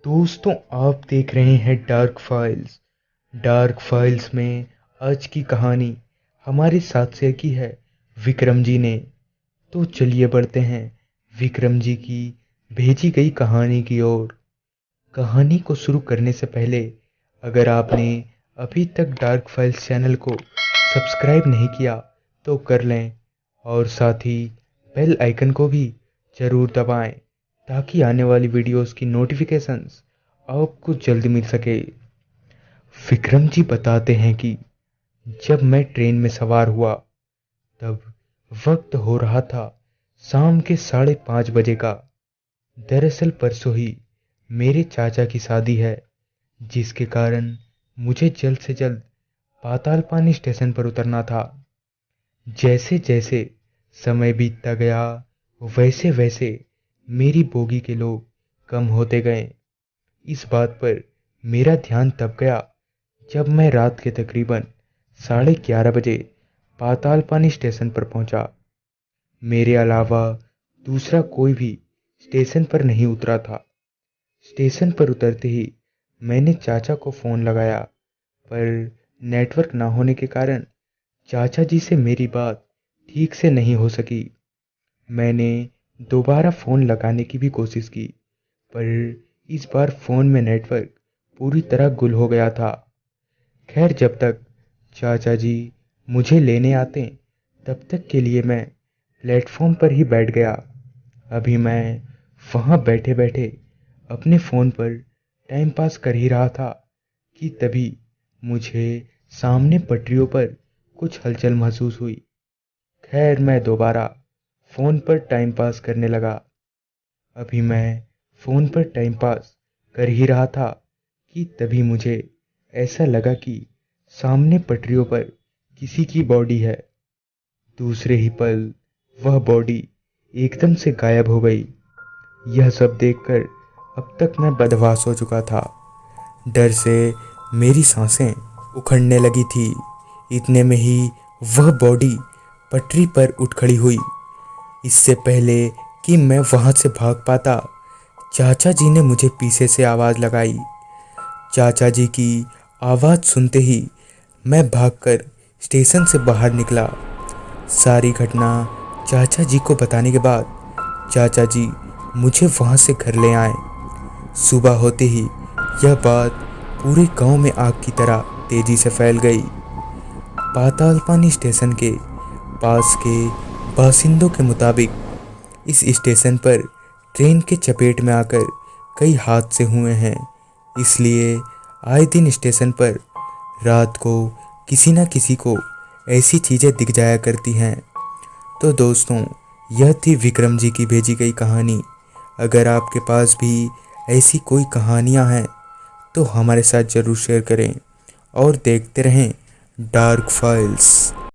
दोस्तों, आप देख रहे हैं डार्क फाइल्स। डार्क फाइल्स में आज की कहानी हमारे साथ शेयर की है विक्रम जी ने। तो चलिए बढ़ते हैं विक्रम जी की भेजी गई कहानी की ओर। कहानी को शुरू करने से पहले अगर आपने अभी तक डार्क फाइल्स चैनल को सब्सक्राइब नहीं किया तो कर लें और साथ ही बेल आइकन को भी ज़रूर दबाएं ताकि आने वाली वीडियोस की नोटिफिकेशंस आपको जल्द मिल सके। विक्रम जी बताते हैं कि जब मैं ट्रेन में सवार हुआ तब वक्त हो रहा था शाम के 5:30 बजे का। दरअसल परसों ही मेरे चाचा की शादी है, जिसके कारण मुझे जल्द से जल्द पातालपानी स्टेशन पर उतरना था। जैसे जैसे समय बीतता गया वैसे वैसे मेरी बोगी के लोग कम होते गए। इस बात पर मेरा ध्यान तब गया जब मैं रात के तकरीबन 11:30 बजे पातालपानी स्टेशन पर पहुंचा। मेरे अलावा दूसरा कोई भी स्टेशन पर नहीं उतरा था। स्टेशन पर उतरते ही मैंने चाचा को फ़ोन लगाया, पर नेटवर्क ना होने के कारण चाचा जी से मेरी बात ठीक से नहीं हो सकी। मैंने दोबारा फ़ोन लगाने की भी कोशिश की, पर इस बार फ़ोन में नेटवर्क पूरी तरह गुल हो गया था। खैर, जब तक चाचा जी मुझे लेने आते तब तक के लिए मैं प्लेटफॉर्म पर ही बैठ गया। अभी मैं वहाँ बैठे बैठे अपने फ़ोन पर टाइम पास कर ही रहा था कि तभी मुझे सामने पटरियों पर कुछ हलचल महसूस हुई। खैर, मैं दोबारा फ़ोन पर टाइम पास करने लगा। अभी मैं फ़ोन पर टाइम पास कर ही रहा था कि तभी मुझे ऐसा लगा कि सामने पटरियों पर किसी की बॉडी है। दूसरे ही पल वह बॉडी एकदम से गायब हो गई। यह सब देखकर अब तक मैं बदहवास हो चुका था। डर से मेरी सांसें उखड़ने लगी थी। इतने में ही वह बॉडी पटरी पर उठ खड़ी हुई। इससे पहले कि मैं वहां से भाग पाता, चाचा जी ने मुझे पीछे से आवाज़ लगाई। चाचा जी की आवाज़ सुनते ही मैं भागकर स्टेशन से बाहर निकला। सारी घटना चाचा जी को बताने के बाद चाचा जी मुझे वहाँ से घर ले आए। सुबह होते ही यह बात पूरे गांव में आग की तरह तेज़ी से फैल गई। पातालपानी स्टेशन के पास के बासिंदों के मुताबिक इस स्टेशन पर ट्रेन के चपेट में आकर कई हादसे हुए हैं, इसलिए आए दिन स्टेशन पर रात को किसी न किसी को ऐसी चीज़ें दिख जाया करती हैं। तो दोस्तों, यह थी विक्रम जी की भेजी गई कहानी। अगर आपके पास भी ऐसी कोई कहानियाँ हैं तो हमारे साथ ज़रूर शेयर करें और देखते रहें डार्क फाइल्स।